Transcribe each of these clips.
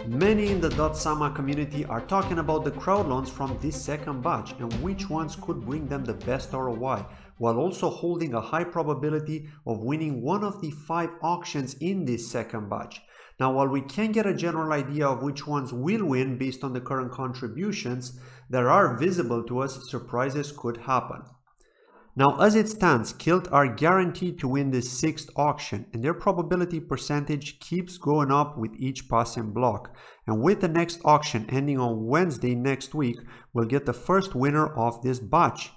Many in the Kusama community are talking about the crowd loans from this second batch and which ones could bring them the best ROI, while also holding a high probability of winning one of the 5 auctions in this second batch. Now, while we can get a general idea of which ones will win based on the current contributions that are visible to us, surprises could happen. Now, as it stands, Kilt are guaranteed to win this 6th auction, and their probability percentage keeps going up with each passing block. And with the next auction ending on Wednesday next week, we'll get the first winner of this batch.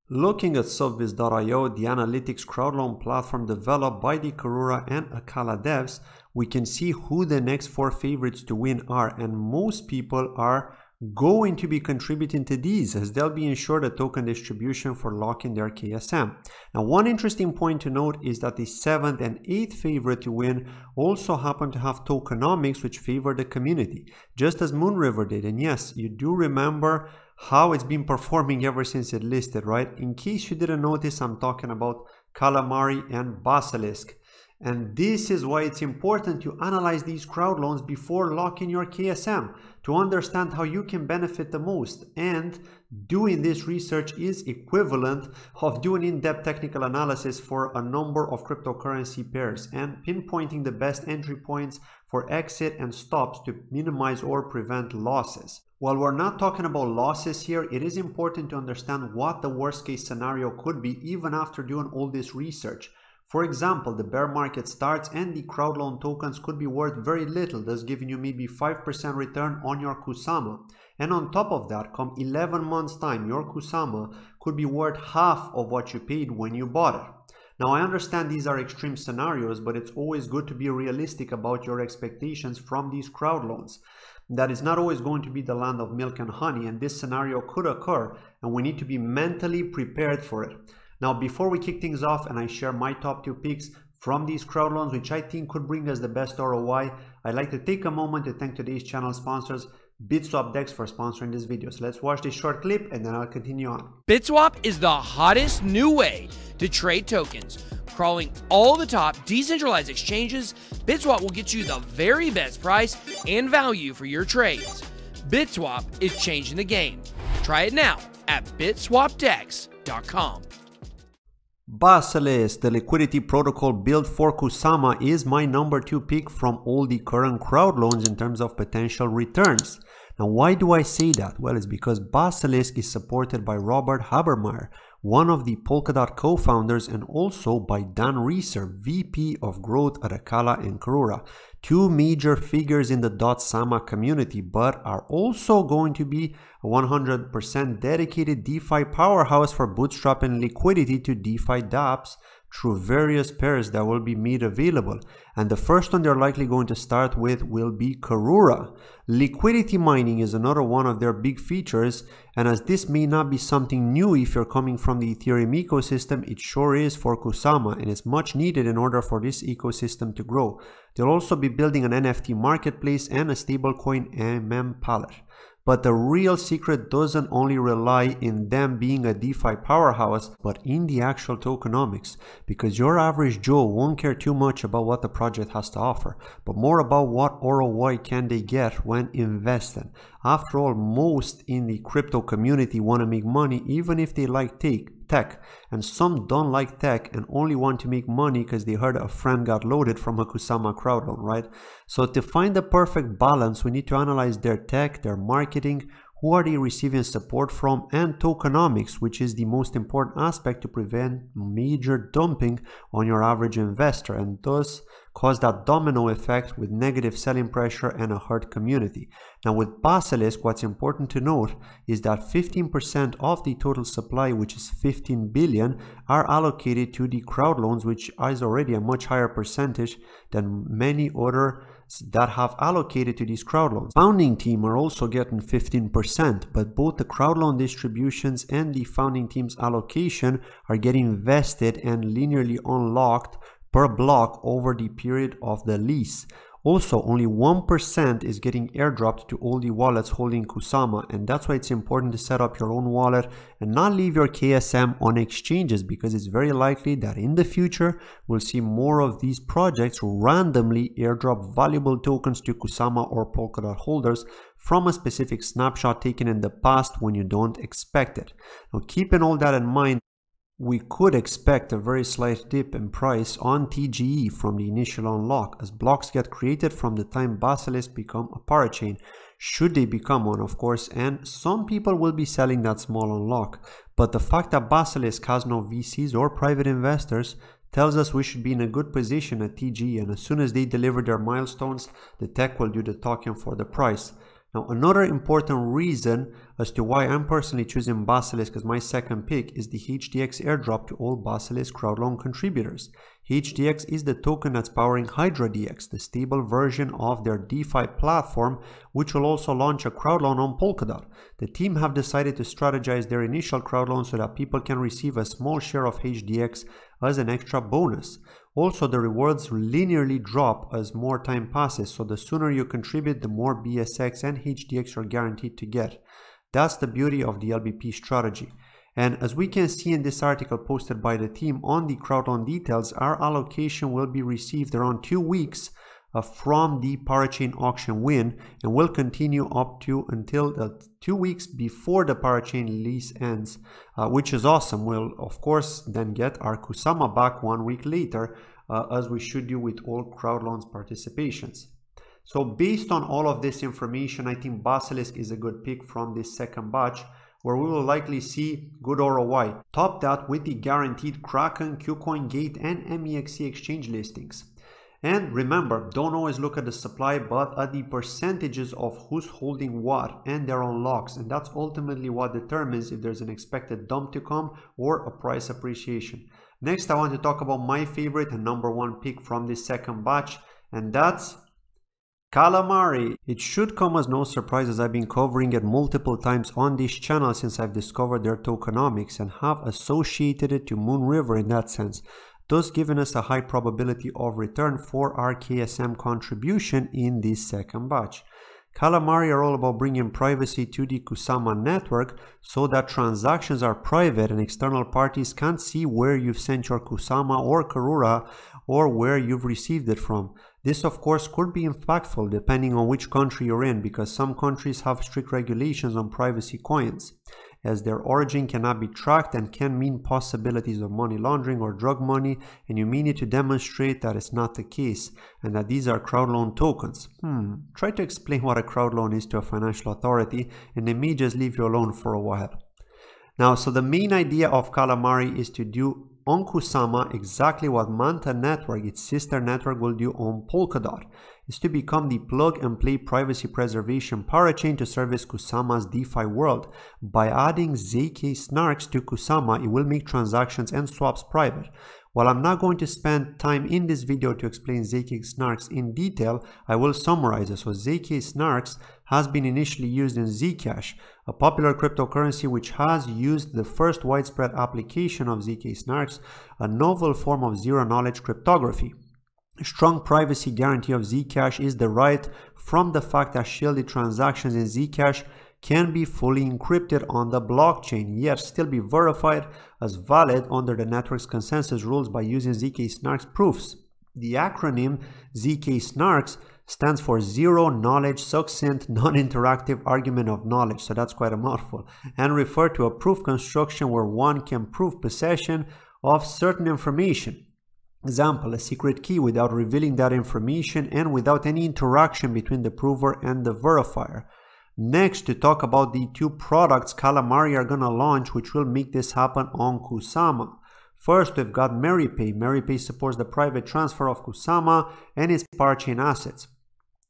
Looking at Subviz.io, the analytics crowdloan platform developed by the Karura and Akala devs, we can see who the next 4 favorites to win are, and most people are going to be contributing to these as they'll be ensured a token distribution for locking their KSM. Now, one interesting point to note is that the 7th and 8th favorite to win also happen to have tokenomics which favor the community, just as Moonriver did. And yes, you do remember how it's been performing ever since it listed, right? In case you didn't notice, I'm talking about Calamari and Basilisk. And this is why it's important to analyze these crowd loans before locking your KSM to understand how you can benefit the most. And doing this research is equivalent of doing in-depth technical analysis for a number of cryptocurrency pairs and pinpointing the best entry points for exit and stops to minimize or prevent losses. While we're not talking about losses here, it is important to understand what the worst case scenario could be even after doing all this research. For example, the bear market starts and the crowd loan tokens could be worth very little, thus giving you maybe 5% return on your Kusama. And on top of that, come 11 months time, your Kusama could be worth half of what you paid when you bought it. Now, I understand these are extreme scenarios, but it's always good to be realistic about your expectations from these crowd loans. That is not always going to be the land of milk and honey, and this scenario could occur, and we need to be mentally prepared for it. Now, before we kick things off and I share my top 2 picks from these crowd loans, which I think could bring us the best ROI, I'd like to take a moment to thank today's channel sponsors, BitSwapDex, for sponsoring this video. So let's watch this short clip and then I'll continue on. BitSwap is the hottest new way to trade tokens. Crawling all the top decentralized exchanges, BitSwap will get you the very best price and value for your trades. BitSwap is changing the game. Try it now at bitswapdex.com. Basilisk, the liquidity protocol built for Kusama, is my number 2 pick from all the current crowd loans in terms of potential returns. Now, why do I say that? Well, it's because Basilisk is supported by Robert Habermeyer, one of the Polkadot co-founders, and also by Dan Reeser, VP of Growth at Akala and Karura, 2 major figures in the Kusama community, but are also going to be a 100% dedicated DeFi powerhouse for bootstrapping liquidity to DeFi dApps through various pairs that will be made available. And the first one they're likely going to start with will be Karura. Liquidity mining is another one of their big features, and as this may not be something new if you're coming from the Ethereum ecosystem, it sure is for Kusama, and it's much needed in order for this ecosystem to grow. They'll also be building an NFT marketplace and a stablecoin MM palette. But the real secret doesn't only rely in them being a DeFi powerhouse, but in the actual tokenomics, because your average Joe won't care too much about what the project has to offer, but more about what ROI can they get when investing. After all, most in the crypto community want to make money even if they like tech, and some don't like tech and only want to make money because they heard a friend got loaded from a Kusama crowd loan, right? So to find the perfect balance, we need to analyze their tech, their marketing, who are they receiving support from, and tokenomics, which is the most important aspect to prevent major dumping on your average investor and thus cause that domino effect with negative selling pressure and a hurt community. Now, with Basilisk, what's important to note is that 15% of the total supply, which is 15 billion, are allocated to the crowd loans, which is already a much higher percentage than many other that have allocated to these crowd loans. Founding team are also getting 15%, but both the crowd loan distributions and the founding team's allocation are getting vested and linearly unlocked per block over the period of the lease. Also, only 1% is getting airdropped to all the wallets holding Kusama, and that's why it's important to set up your own wallet and not leave your KSM on exchanges, because it's very likely that in the future we'll see more of these projects randomly airdrop valuable tokens to Kusama or Polkadot holders from a specific snapshot taken in the past when you don't expect it. Now, keeping all that in mind, we could expect a very slight dip in price on TGE from the initial unlock as blocks get created from the time Basilisk become a parachain, should they become one, of course, and some people will be selling that small unlock. But the fact that Basilisk has no VCs or private investors tells us we should be in a good position at TGE, and as soon as they deliver their milestones, the tech will do the talking for the price. Now, another important reason as to why I'm personally choosing Basilisk as my second pick is the HDX airdrop to all Basilisk crowdloan contributors. HDX is the token that's powering HydraDX, the stable version of their DeFi platform, which will also launch a crowdloan on Polkadot. The team have decided to strategize their initial crowdloan so that people can receive a small share of HDX as an extra bonus. Also, the rewards linearly drop as more time passes, so the sooner you contribute, the more BSX and HDX you're guaranteed to get. That's the beauty of the LBP strategy. And as we can see in this article posted by the team on the crowdloan details, our allocation will be received around 2 weeks from the parachain auction win, and will continue up to until 2 weeks before the parachain lease ends, which is awesome. We'll of course then get our Kusama back 1 week later, as we should do with all crowdloans participations. So based on all of this information, I think Basilisk is a good pick from this second batch, where we will likely see good ROI. Top that with the guaranteed Kraken, KuCoin Gate and MEXC exchange listings. And remember, don't always look at the supply, but at the percentages of who's holding what and their unlocks, and that's ultimately what determines if there's an expected dump to come or a price appreciation. Next, I want to talk about my favorite and #1 pick from this second batch, and that's Calamari. It should come as no surprise, as I've been covering it multiple times on this channel since I've discovered their tokenomics and have associated it to Moonriver in that sense, thus giving us a high probability of return for our KSM contribution in this second batch. Calamari are all about bringing privacy to the Kusama network so that transactions are private and external parties can't see where you've sent your Kusama or Karura or where you've received it from. This of course could be impactful depending on which country you're in, because some countries have strict regulations on privacy coins, as their origin cannot be tracked and can mean possibilities of money laundering or drug money, and you may need to demonstrate that it's not the case and that these are crowdloan tokens. Try to explain what a crowdloan is to a financial authority and they may just leave you alone for a while. Now, so the main idea of Calamari is to do on Kusama exactly what Manta Network, its sister network, will do on Polkadot, is to become the plug-and-play privacy preservation parachain to service Kusama's DeFi world. By adding ZK snarks to Kusama, it will make transactions and swaps private. While I'm not going to spend time in this video to explain ZK snarks in detail, I will summarize it. So ZK snarks has been initially used in Zcash, a popular cryptocurrency which has used the first widespread application of ZK snarks, a novel form of zero-knowledge cryptography. A strong privacy guarantee of Zcash is derived from the fact that shielded transactions in Zcash can be fully encrypted on the blockchain, yet still be verified as valid under the network's consensus rules by using ZK snarks proofs. The acronym ZK snarks stands for Zero Knowledge Succinct Non-Interactive Argument of Knowledge, so that's quite a mouthful, and refer to a proof construction where one can prove possession of certain information. Example, a secret key without revealing that information and without any interaction between the prover and the verifier. Next, to talk about the two products Calamari are gonna launch, which will make this happen on Kusama. First, we've got MerryPay. MerryPay supports the private transfer of Kusama and its parachain assets.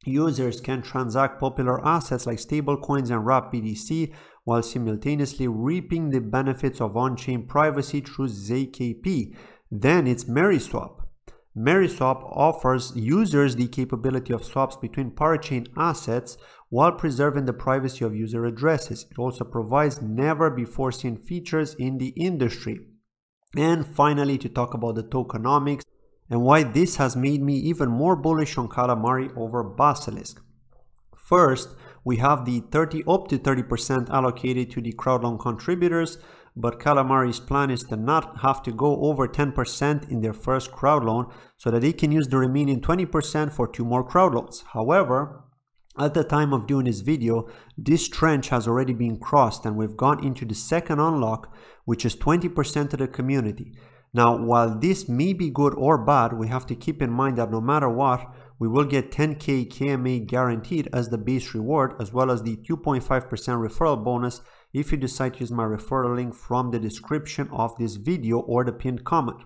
Users can transact popular assets like stablecoins and wrapped BTC while simultaneously reaping the benefits of on-chain privacy through ZKP. Then it's MerrySwap. MerrySwap offers users the capability of swaps between parachain assets while preserving the privacy of user addresses. It also provides never-before-seen features in the industry. And finally, to talk about the tokenomics, and why this has made me even more bullish on Calamari over Basilisk. First, we have the up to 30% allocated to the crowdloan contributors, but Calamari's plan is to not have to go over 10% in their first crowdloan so that they can use the remaining 20% for 2 more crowdloans. However, at the time of doing this video, this trench has already been crossed and we've gone into the second unlock, which is 20% of the community. Now, while this may be good or bad, we have to keep in mind that no matter what, we will get 10k KMA guaranteed as the base reward, as well as the 2.5% referral bonus if you decide to use my referral link from the description of this video or the pinned comment.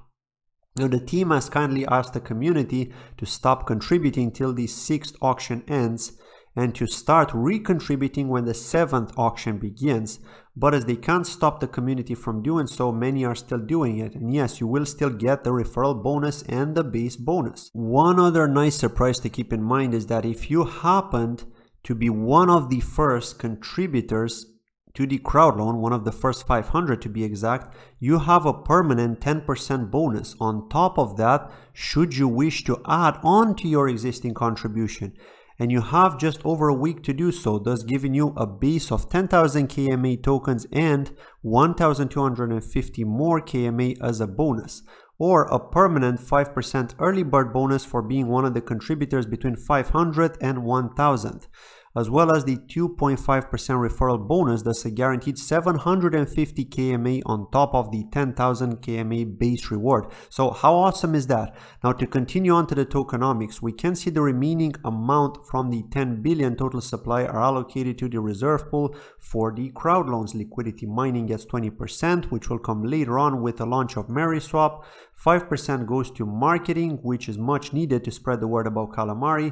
Now, the team has kindly asked the community to stop contributing till the 6th auction ends and to start recontributing when the 7th auction begins. But as they can't stop the community from doing so, many are still doing it. And yes, you will still get the referral bonus and the base bonus. One other nice surprise to keep in mind is that if you happened to be one of the first contributors to the crowdloan, one of the first 500 to be exact, you have a permanent 10% bonus on top of that should you wish to add on to your existing contribution. And you have just over a week to do so, thus giving you a base of 10,000 KMA tokens and 1,250 more KMA as a bonus, or a permanent 5% early bird bonus for being one of the contributors between 500 and 1,000, as well as the 2.5% referral bonus, thus a guaranteed 750 KMA on top of the 10,000 KMA base reward. So how awesome is that? Now, to continue on to the tokenomics, we can see the remaining amount from the 10 billion total supply are allocated to the reserve pool for the crowdloans. Liquidity mining gets 20%, which will come later on with the launch of MarySwap. 5% goes to marketing, which is much needed to spread the word about Calamari.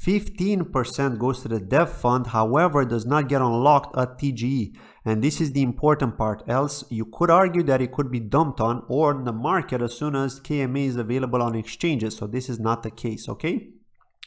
15% goes to the dev fund, however, does not get unlocked at TGE. And this is the important part, else you could argue that it could be dumped on or in the market as soon as KMA is available on exchanges. So this is not the case, okay?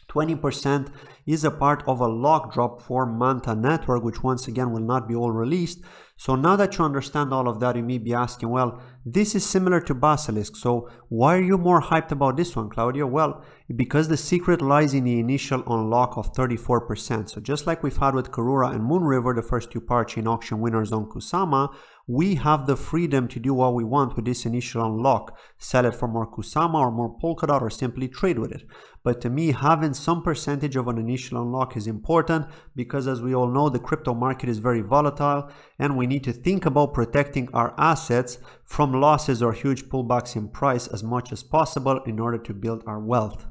20% is a part of a lock drop for Manta network, which once again will not be all released. So now that you understand all of that, you may be asking, well, this is similar to Basilisk, so why are you more hyped about this one, Claudio? Well, because the secret lies in the initial unlock of 34%. So just like we've had with Karura and Moonriver, the first 2 parachain auction winners on Kusama, we have the freedom to do what we want with this initial unlock. Sell it for more Kusama or more Polkadot, or simply trade with it. But to me, having some percentage of an initial unlock is important because, as we all know, the crypto market is very volatile and we need to think about protecting our assets from losses or huge pullbacks in price as much as possible in order to build our wealth.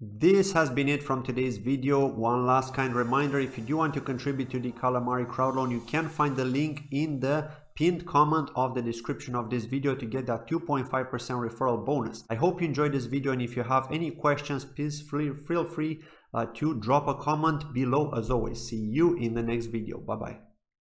This has been it from today's video. One last kind reminder, if you do want to contribute to the Calamari crowdloan, you can find the link in the pinned comment of the description of this video to get that 2.5% referral bonus. I hope you enjoyed this video, and if you have any questions, please feel free to drop a comment below. As always, see you in the next video. Bye bye.